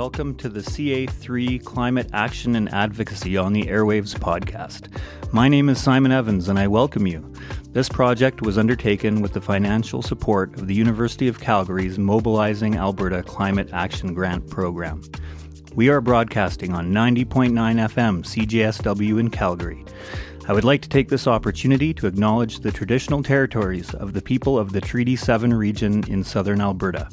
Welcome to the CA3 Climate Action and Advocacy on the Airwaves podcast. My name is Simon Evans and I welcome you. This project was undertaken with the financial support of the University of Calgary's Mobilizing Alberta Climate Action Grant Program. We are broadcasting on 90.9 FM CJSW in Calgary. I would like to take this opportunity to acknowledge the traditional territories of the people of the Treaty 7 region in southern Alberta.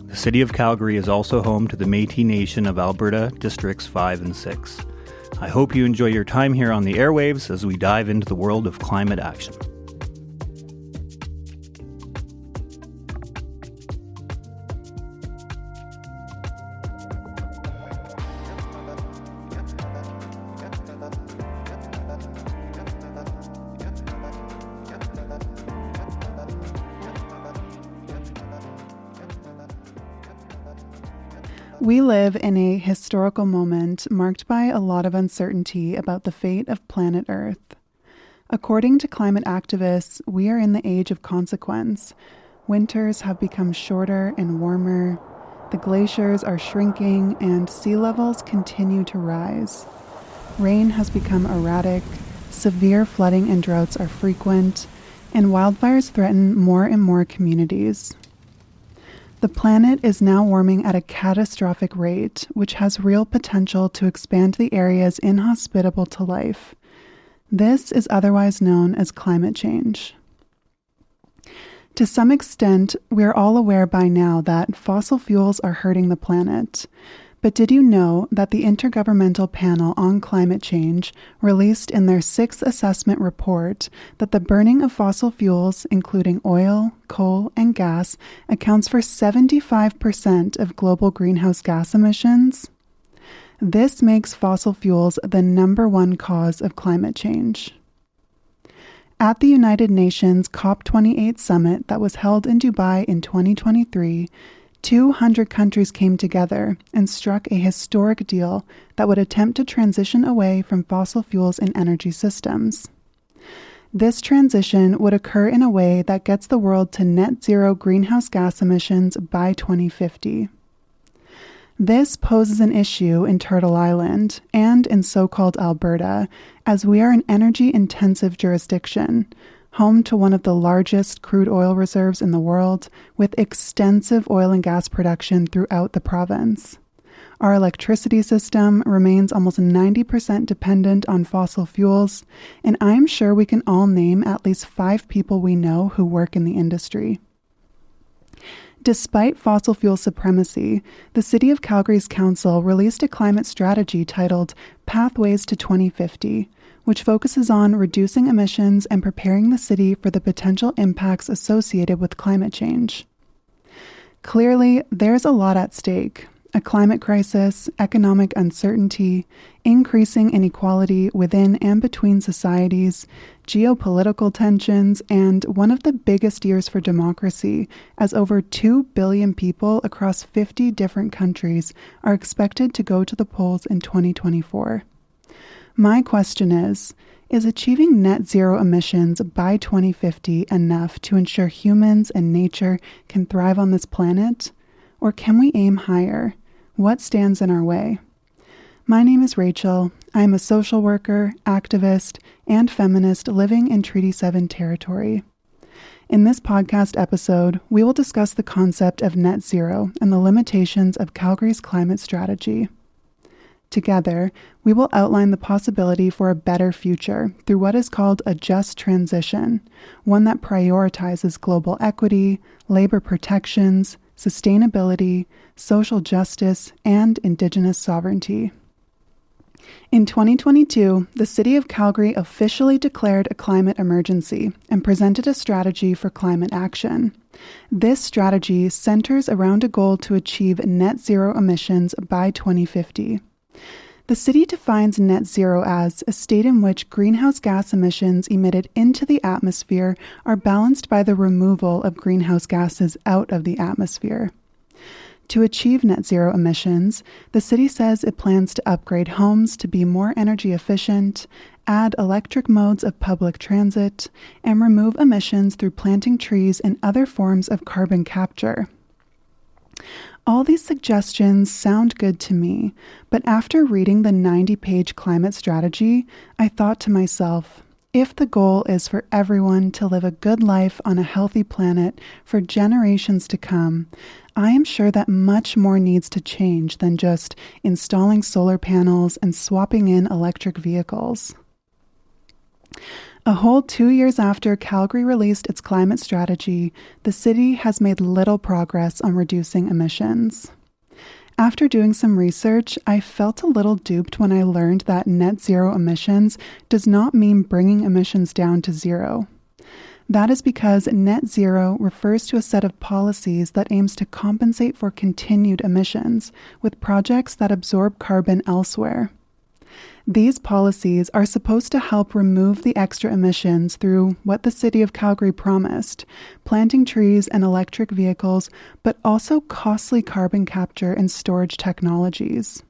The City of Calgary is also home to the Métis Nation of Alberta, Districts 5 and 6. I hope you enjoy your time here on the airwaves as we dive into the world of climate action. We live in a historical moment marked by a lot of uncertainty about the fate of planet Earth. According to climate activists, we are in the age of consequence. Winters have become shorter and warmer, the glaciers are shrinking, and sea levels continue to rise. Rain has become erratic, severe flooding and droughts are frequent, and wildfires threaten more and more communities. The planet is now warming at a catastrophic rate, which has real potential to expand the areas inhospitable to life. This is otherwise known as climate change. To some extent, we're all aware by now that fossil fuels are hurting the planet. But did you know that the Intergovernmental Panel on Climate Change released in their 6th assessment report that the burning of fossil fuels, including oil, coal, and gas, accounts for 75% of global greenhouse gas emissions? This makes fossil fuels the #1 cause of climate change. At the United Nations COP28 summit that was held in Dubai in 2023, 200 countries came together and struck a historic deal that would attempt to transition away from fossil fuels in energy systems. This transition would occur in a way that gets the world to net zero greenhouse gas emissions by 2050. This poses an issue in Turtle Island and in so-called Alberta, as we are an energy-intensive jurisdiction, home to one of the largest crude oil reserves in the world, with extensive oil and gas production throughout the province. Our electricity system remains almost 90% dependent on fossil fuels, and I'm sure we can all name at least 5 people we know who work in the industry. Despite fossil fuel supremacy, the City of Calgary's council released a climate strategy titled Pathways to 2050, which focuses on reducing emissions and preparing the city for the potential impacts associated with climate change. Clearly, there's a lot at stake: a climate crisis, economic uncertainty, increasing inequality within and between societies, geopolitical tensions, and one of the biggest years for democracy, as over 2 billion people across 50 different countries are expected to go to the polls in 2024. My question is achieving net zero emissions by 2050 enough to ensure humans and nature can thrive on this planet? Or can we aim higher? What stands in our way? My name is Rachel. I am a social worker, activist, and feminist living in Treaty 7 territory. In this podcast episode, we will discuss the concept of net zero and the limitations of Calgary's climate strategy. Together, we will outline the possibility for a better future through what is called a just transition, one that prioritizes global equity, labor protections, sustainability, social justice, and indigenous sovereignty. In 2022, the City of Calgary officially declared a climate emergency and presented a strategy for climate action. This strategy centers around a goal to achieve net zero emissions by 2050. The city defines net zero as a state in which greenhouse gas emissions emitted into the atmosphere are balanced by the removal of greenhouse gases out of the atmosphere. To achieve net zero emissions, the city says it plans to upgrade homes to be more energy efficient, add electric modes of public transit, and remove emissions through planting trees and other forms of carbon capture. All these suggestions sound good to me, but after reading the 90-page climate strategy, I thought to myself, if the goal is for everyone to live a good life on a healthy planet for generations to come, I am sure that much more needs to change than just installing solar panels and swapping in electric vehicles. A whole 2 years after Calgary released its climate strategy, the city has made little progress on reducing emissions. After doing some research, I felt a little duped when I learned that net zero emissions does not mean bringing emissions down to zero. That is because net zero refers to a set of policies that aims to compensate for continued emissions with projects that absorb carbon elsewhere. These policies are supposed to help remove the extra emissions through what the City of Calgary promised, planting trees and electric vehicles, but also costly carbon capture and storage technologies.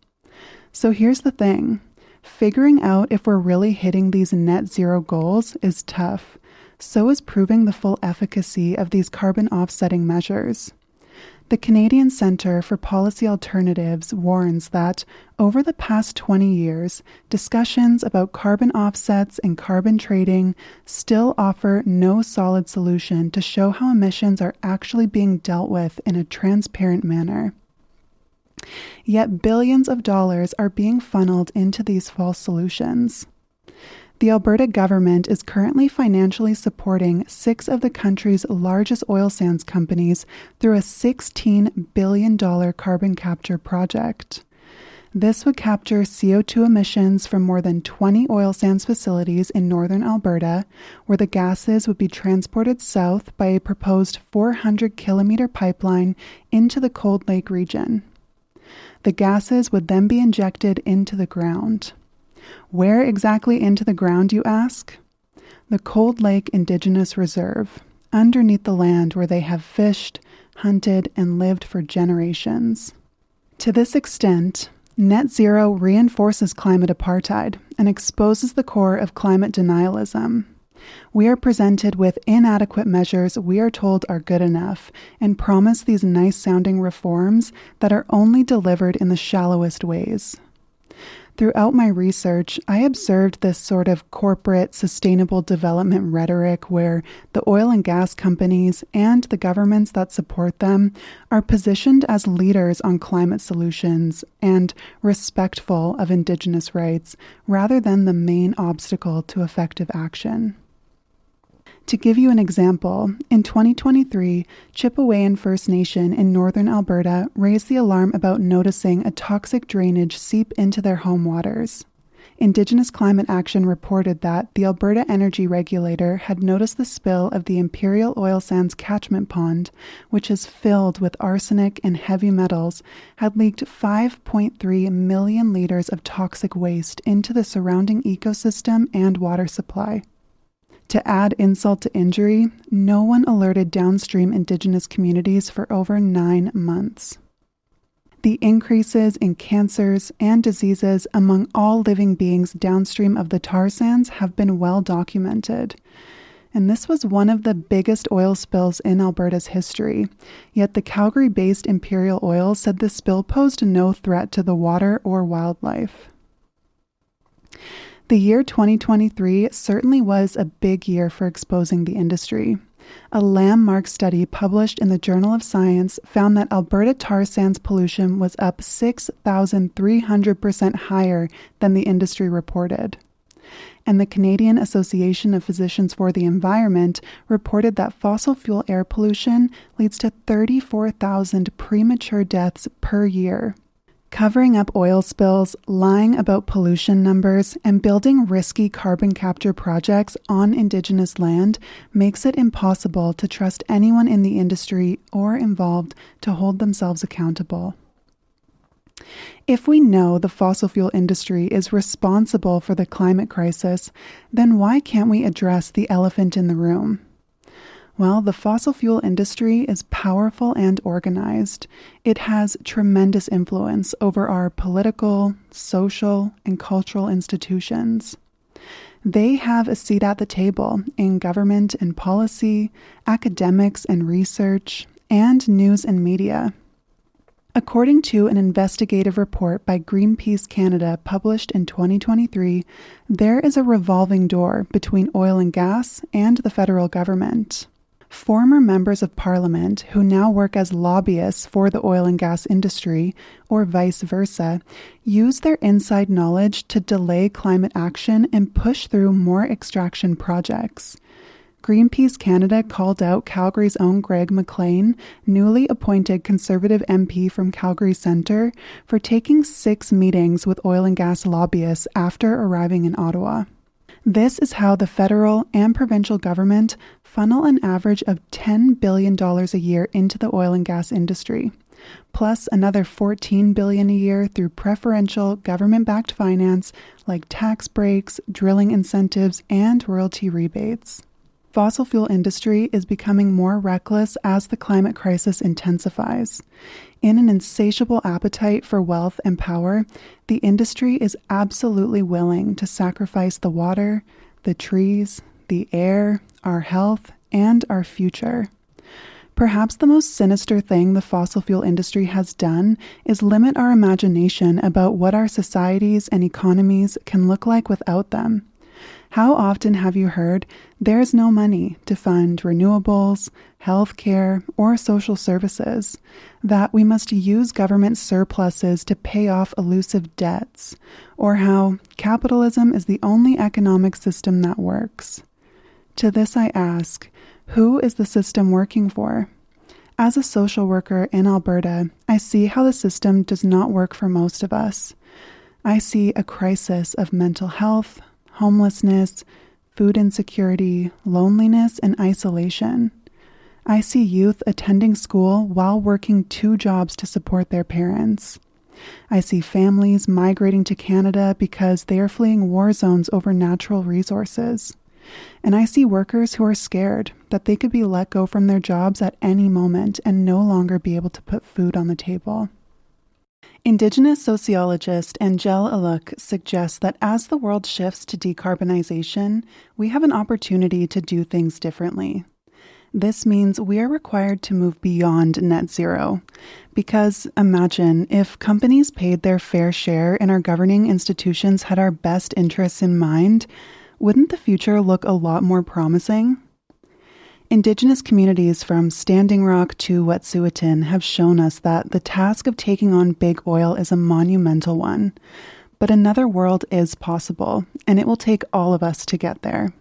So here's the thing. Figuring out if we're really hitting these net zero goals is tough. So is proving the full efficacy of these carbon offsetting measures. The Canadian Centre for Policy Alternatives warns that over the past 20 years, discussions about carbon offsets and carbon trading still offer no solid solution to show how emissions are actually being dealt with in a transparent manner. Yet billions of dollars are being funneled into these false solutions. The Alberta government is currently financially supporting 6 of the country's largest oil sands companies through a $16 billion carbon capture project. This would capture CO2 emissions from more than 20 oil sands facilities in northern Alberta, where the gases would be transported south by a proposed 400-kilometer pipeline into the Cold Lake region. The gases would then be injected into the ground. Where exactly into the ground, you ask? The Cold Lake Indigenous Reserve, underneath the land where they have fished, hunted, and lived for generations. To this extent, net zero reinforces climate apartheid and exposes the core of climate denialism. We are presented with inadequate measures we are told are good enough and promise these nice-sounding reforms that are only delivered in the shallowest ways. Throughout my research, I observed this sort of corporate sustainable development rhetoric where the oil and gas companies and the governments that support them are positioned as leaders on climate solutions and respectful of Indigenous rights rather than the main obstacle to effective action. To give you an example, in 2023, Chipewyan First Nation in northern Alberta raised the alarm about noticing a toxic drainage seep into their home waters. Indigenous Climate Action reported that the Alberta Energy Regulator had noticed the spill of the Imperial Oil Sands catchment pond, which is filled with arsenic and heavy metals, had leaked 5.3 million liters of toxic waste into the surrounding ecosystem and water supply. To add insult to injury, no one alerted downstream Indigenous communities for over 9 months. The increases in cancers and diseases among all living beings downstream of the tar sands have been well documented. And this was one of the biggest oil spills in Alberta's history. Yet the Calgary-based Imperial Oil said the spill posed no threat to the water or wildlife. The year 2023 certainly was a big year for exposing the industry. A landmark study published in the Journal of Science found that Alberta tar sands pollution was up 6,300% higher than the industry reported. And the Canadian Association of Physicians for the Environment reported that fossil fuel air pollution leads to 34,000 premature deaths per year. Covering up oil spills, lying about pollution numbers, and building risky carbon capture projects on Indigenous land makes it impossible to trust anyone in the industry or involved to hold themselves accountable. If we know the fossil fuel industry is responsible for the climate crisis, then why can't we address the elephant in the room? Well, the fossil fuel industry is powerful and organized. It has tremendous influence over our political, social, and cultural institutions. They have a seat at the table in government and policy, academics and research, and news and media. According to an investigative report by Greenpeace Canada published in 2023, there is a revolving door between oil and gas and the federal government. Former members of parliament who now work as lobbyists for the oil and gas industry, or vice versa, use their inside knowledge to delay climate action and push through more extraction projects. Greenpeace Canada called out Calgary's own Greg McLean, newly appointed Conservative MP from Calgary Centre, for taking 6 meetings with oil and gas lobbyists after arriving in Ottawa. This is how the federal and provincial government funnel an average of $10 billion a year into the oil and gas industry, plus another $14 billion a year through preferential government-backed finance like tax breaks, drilling incentives, and royalty rebates. Fossil fuel industry is becoming more reckless as the climate crisis intensifies. In an insatiable appetite for wealth and power, the industry is absolutely willing to sacrifice the water, the trees, the air, our health, and our future. Perhaps the most sinister thing the fossil fuel industry has done is limit our imagination about what our societies and economies can look like without them. How often have you heard, there's no money to fund renewables, healthcare, or social services, that we must use government surpluses to pay off elusive debts, or how capitalism is the only economic system that works? To this I ask, who is the system working for? As a social worker in Alberta, I see how the system does not work for most of us. I see a crisis of mental health, homelessness, food insecurity, loneliness, and isolation. I see youth attending school while working 2 jobs to support their parents. I see families migrating to Canada because they are fleeing war zones over natural resources. And I see workers who are scared that they could be let go from their jobs at any moment and no longer be able to put food on the table. Indigenous sociologist Angel Aluk suggests that as the world shifts to decarbonization, we have an opportunity to do things differently. This means we are required to move beyond net zero. Because imagine if companies paid their fair share and our governing institutions had our best interests in mind, wouldn't the future look a lot more promising? Indigenous communities from Standing Rock to Wet'suwet'en have shown us that the task of taking on big oil is a monumental one. But another world is possible, and it will take all of us to get there.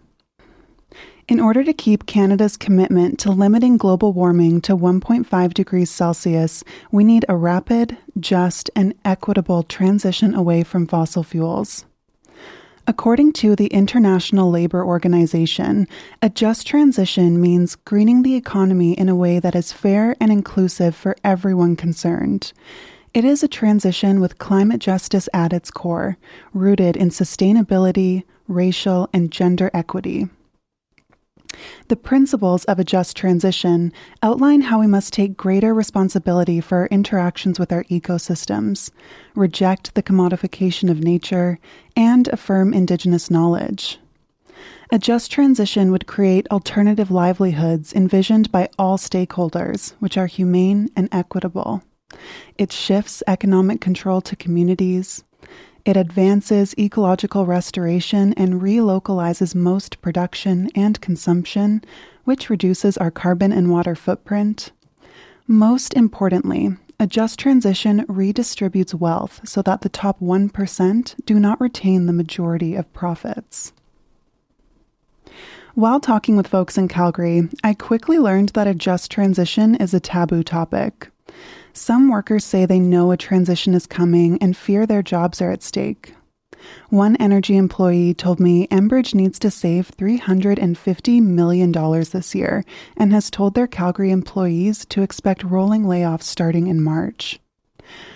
In order to keep Canada's commitment to limiting global warming to 1.5 degrees Celsius, we need a rapid, just, and equitable transition away from fossil fuels. According to the International Labour Organization, a just transition means greening the economy in a way that is fair and inclusive for everyone concerned. It is a transition with climate justice at its core, rooted in sustainability, racial, and gender equity. The principles of a just transition outline how we must take greater responsibility for our interactions with our ecosystems, reject the commodification of nature, and affirm Indigenous knowledge. A just transition would create alternative livelihoods envisioned by all stakeholders, which are humane and equitable. It shifts economic control to communities. It advances ecological restoration and relocalizes most production and consumption, which reduces our carbon and water footprint. Most importantly, a just transition redistributes wealth so that the top 1% do not retain the majority of profits. While talking with folks in Calgary, I quickly learned that a just transition is a taboo topic. Some workers say they know a transition is coming and fear their jobs are at stake. One energy employee told me Enbridge needs to save $350 million this year and has told their Calgary employees to expect rolling layoffs starting in March.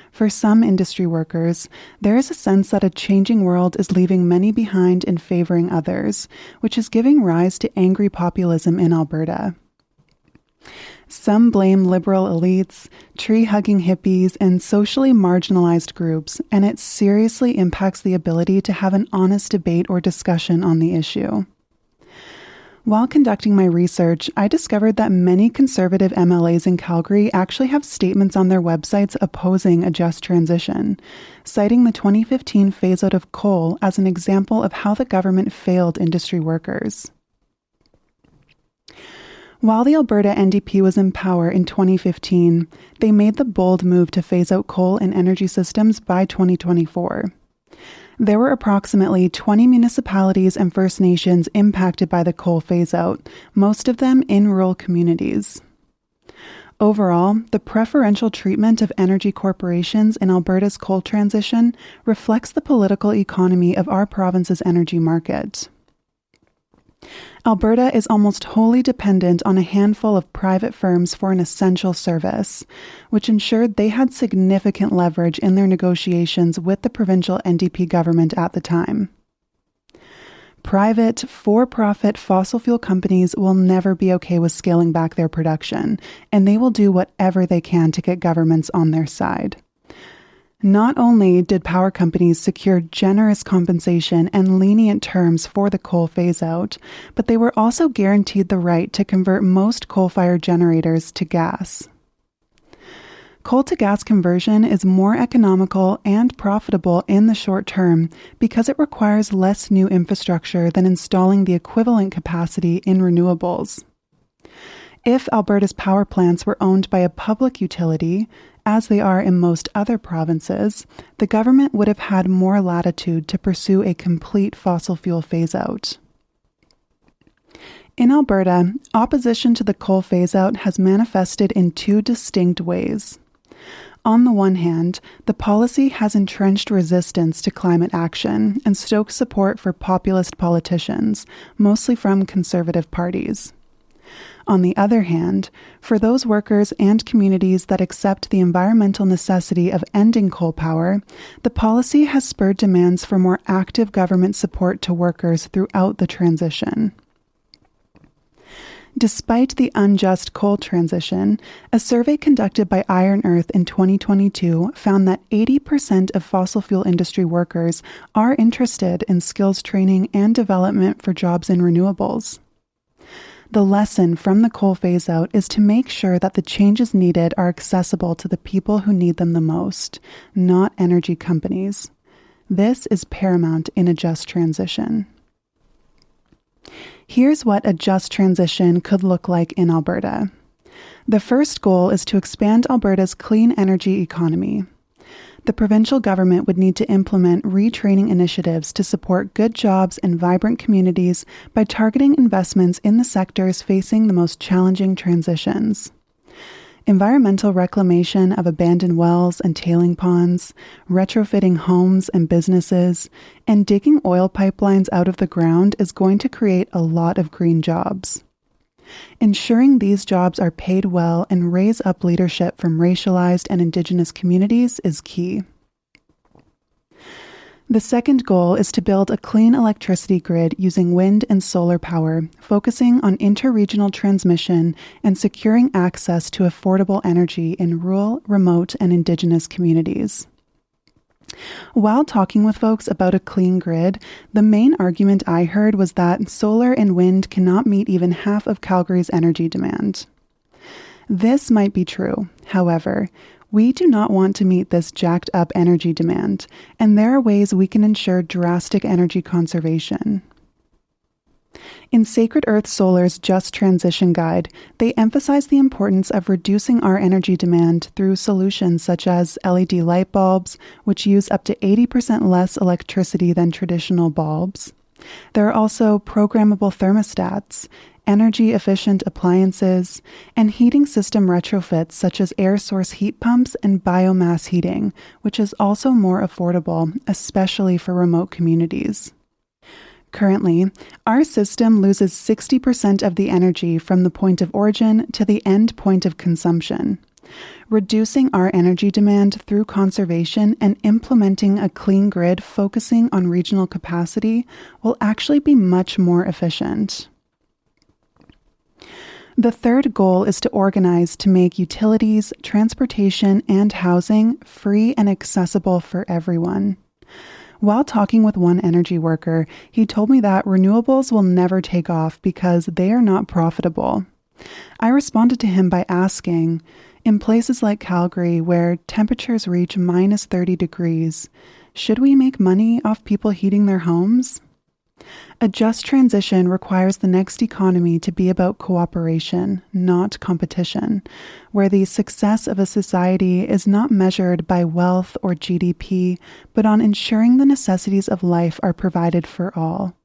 For some industry workers, there is a sense that a changing world is leaving many behind and favoring others, which is giving rise to angry populism in Alberta. Some blame liberal elites, tree-hugging hippies, and socially marginalized groups, and it seriously impacts the ability to have an honest debate or discussion on the issue. While conducting my research, I discovered that many conservative MLAs in Calgary actually have statements on their websites opposing a just transition, citing the 2015 phase-out of coal as an example of how the government failed industry workers. While the Alberta NDP was in power in 2015, they made the bold move to phase out coal and energy systems by 2024. There were approximately 20 municipalities and First Nations impacted by the coal phase-out, most of them in rural communities. Overall, the preferential treatment of energy corporations in Alberta's coal transition reflects the political economy of our province's energy market. Alberta is almost wholly dependent on a handful of private firms for an essential service, which ensured they had significant leverage in their negotiations with the provincial NDP government at the time. Private, for-profit fossil fuel companies will never be okay with scaling back their production, and they will do whatever they can to get governments on their side. Not only did power companies secure generous compensation and lenient terms for the coal phase-out, but they were also guaranteed the right to convert most coal-fired generators to gas. Coal-to-gas conversion is more economical and profitable in the short term because it requires less new infrastructure than installing the equivalent capacity in renewables. If Alberta's power plants were owned by a public utility, as they are in most other provinces, the government would have had more latitude to pursue a complete fossil fuel phase-out. In Alberta, opposition to the coal phase-out has manifested in two distinct ways. On the one hand, the policy has entrenched resistance to climate action and stoked support for populist politicians, mostly from conservative parties. On the other hand, for those workers and communities that accept the environmental necessity of ending coal power, the policy has spurred demands for more active government support to workers throughout the transition. Despite the unjust coal transition, a survey conducted by Iron Earth in 2022 found that 80% of fossil fuel industry workers are interested in skills training and development for jobs in renewables. The lesson from the coal phase-out is to make sure that the changes needed are accessible to the people who need them the most, not energy companies. This is paramount in a just transition. Here's what a just transition could look like in Alberta. The first goal is to expand Alberta's clean energy economy. The provincial government would need to implement retraining initiatives to support good jobs and vibrant communities by targeting investments in the sectors facing the most challenging transitions. Environmental reclamation of abandoned wells and tailing ponds, retrofitting homes and businesses, and digging oil pipelines out of the ground is going to create a lot of green jobs. Ensuring these jobs are paid well and raise up leadership from racialized and indigenous communities is key. The second goal is to build a clean electricity grid using wind and solar power, focusing on interregional transmission and securing access to affordable energy in rural, remote, and indigenous communities. While talking with folks about a clean grid, the main argument I heard was that solar and wind cannot meet even half of Calgary's energy demand. This might be true. However, we do not want to meet this jacked up energy demand, and there are ways we can ensure drastic energy conservation. In Sacred Earth Solar's Just Transition Guide, they emphasize the importance of reducing our energy demand through solutions such as LED light bulbs, which use up to 80% less electricity than traditional bulbs. There are also programmable thermostats, energy-efficient appliances, and heating system retrofits such as air source heat pumps and biomass heating, which is also more affordable, especially for remote communities. Currently, our system loses 60% of the energy from the point of origin to the end point of consumption. Reducing our energy demand through conservation and implementing a clean grid focusing on regional capacity will actually be much more efficient. The third goal is to organize to make utilities, transportation, and housing free and accessible for everyone. While talking with one energy worker, he told me that renewables will never take off because they are not profitable. I responded to him by asking, in places like Calgary, where temperatures reach minus 30 degrees, should we make money off people heating their homes? A just transition requires the next economy to be about cooperation, not competition, where the success of a society is not measured by wealth or GDP, but on ensuring the necessities of life are provided for all.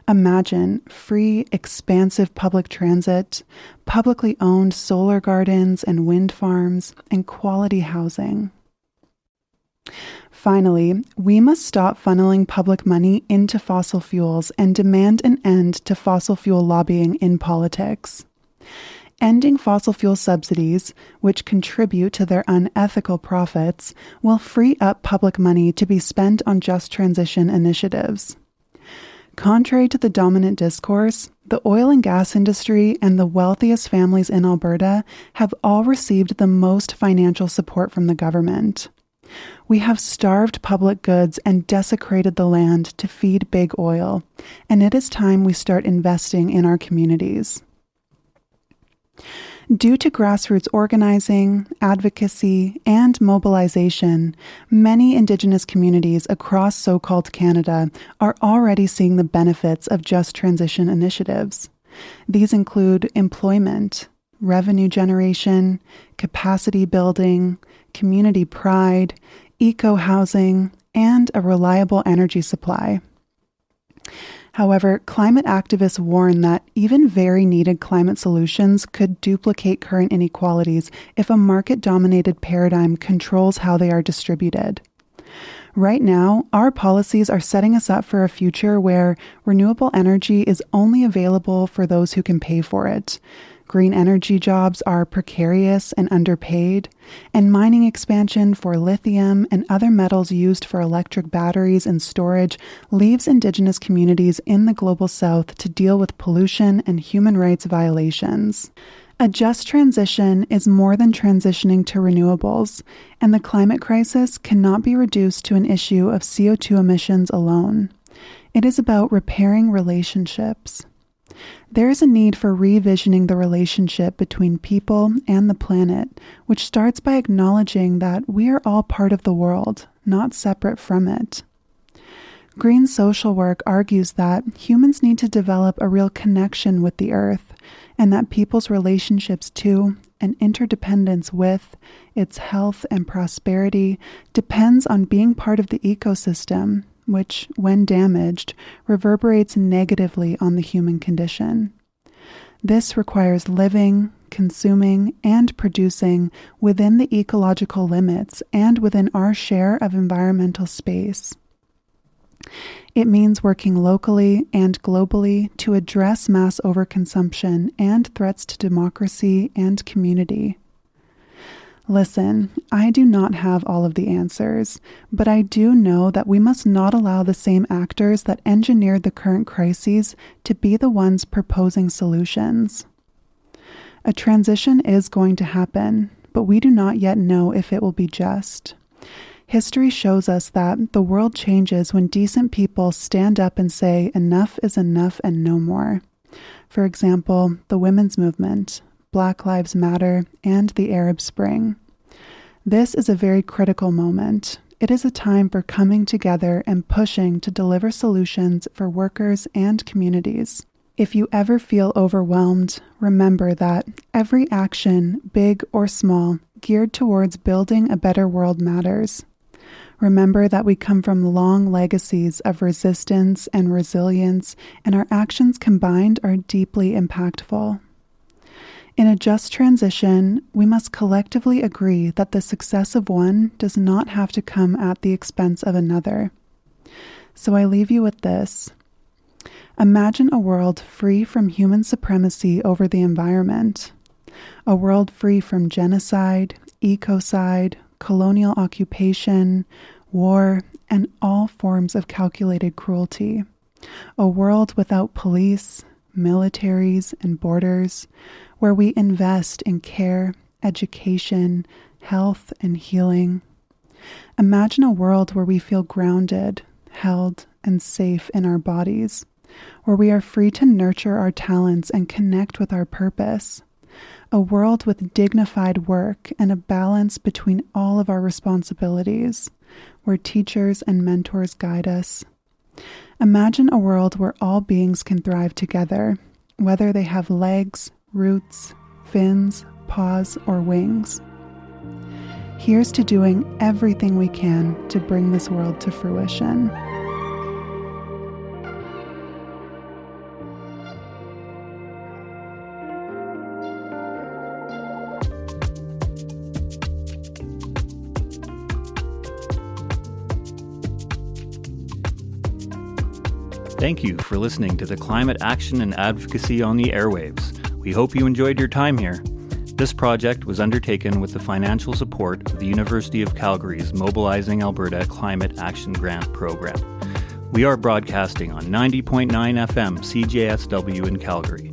Imagine free, expansive public transit, publicly owned solar gardens and wind farms, and quality housing. Finally, we must stop funneling public money into fossil fuels and demand an end to fossil fuel lobbying in politics. Ending fossil fuel subsidies, which contribute to their unethical profits, will free up public money to be spent on just transition initiatives. Contrary to the dominant discourse, the oil and gas industry and the wealthiest families in Alberta have all received the most financial support from the government. We have starved public goods and desecrated the land to feed big oil, and it is time we start investing in our communities. Due to grassroots organizing, advocacy, and mobilization, many Indigenous communities across so-called Canada are already seeing the benefits of just transition initiatives. These include employment, revenue generation, capacity building, community pride, eco-housing, and a reliable energy supply. However, climate activists warn that even very needed climate solutions could duplicate current inequalities if a market-dominated paradigm controls how they are distributed. Right now, our policies are setting us up for a future where renewable energy is only available for those who can pay for it. Green energy jobs are precarious and underpaid, and mining expansion for lithium and other metals used for electric batteries and storage leaves Indigenous communities in the global south to deal with pollution and human rights violations. A just transition is more than transitioning to renewables, and the climate crisis cannot be reduced to an issue of CO2 emissions alone. It is about repairing relationships. There is a need for revisioning the relationship between people and the planet, which starts by acknowledging that we are all part of the world, not separate from it. Green social work argues that humans need to develop a real connection with the earth, and that people's relationships to and interdependence with its health and prosperity depends on being part of the ecosystem, which, when damaged, reverberates negatively on the human condition. This requires living, consuming, and producing within the ecological limits and within our share of environmental space. It means working locally and globally to address mass overconsumption and threats to democracy and community. Listen, I do not have all of the answers, but I do know that we must not allow the same actors that engineered the current crises to be the ones proposing solutions. A transition is going to happen, but we do not yet know if it will be just. History shows us that the world changes when decent people stand up and say enough is enough and no more. For example, the women's movement, Black Lives Matter, and the Arab Spring. This is a very critical moment. It is a time for coming together and pushing to deliver solutions for workers and communities. If you ever feel overwhelmed, remember that every action, big or small, geared towards building a better world matters. Remember that we come from long legacies of resistance and resilience, and our actions combined are deeply impactful. In a just transition, we must collectively agree that the success of one does not have to come at the expense of another. So I leave you with this. Imagine a world free from human supremacy over the environment, a world free from genocide, ecocide, colonial occupation, war, and all forms of calculated cruelty. A world without police, militaries, and borders, where we invest in care, education, health, and healing. Imagine a world where we feel grounded, held, and safe in our bodies, where we are free to nurture our talents and connect with our purpose. A world with dignified work and a balance between all of our responsibilities, where teachers and mentors guide us. Imagine a world where all beings can thrive together, whether they have legs, roots, fins, paws, or wings. Here's to doing everything we can to bring this world to fruition. Thank you for listening to the Climate Action and Advocacy on the Airwaves. We hope you enjoyed your time here. This project was undertaken with the financial support of the University of Calgary's Mobilizing Alberta Climate Action Grant Program. We are broadcasting on 90.9 FM CJSW in Calgary.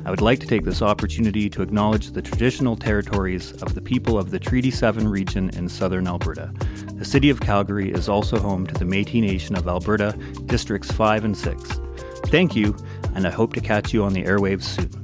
I would like to take this opportunity to acknowledge the traditional territories of the people of the Treaty 7 region in southern Alberta. The City of Calgary is also home to the Métis Nation of Alberta, Districts 5 and 6. Thank you, and I hope to catch you on the airwaves soon.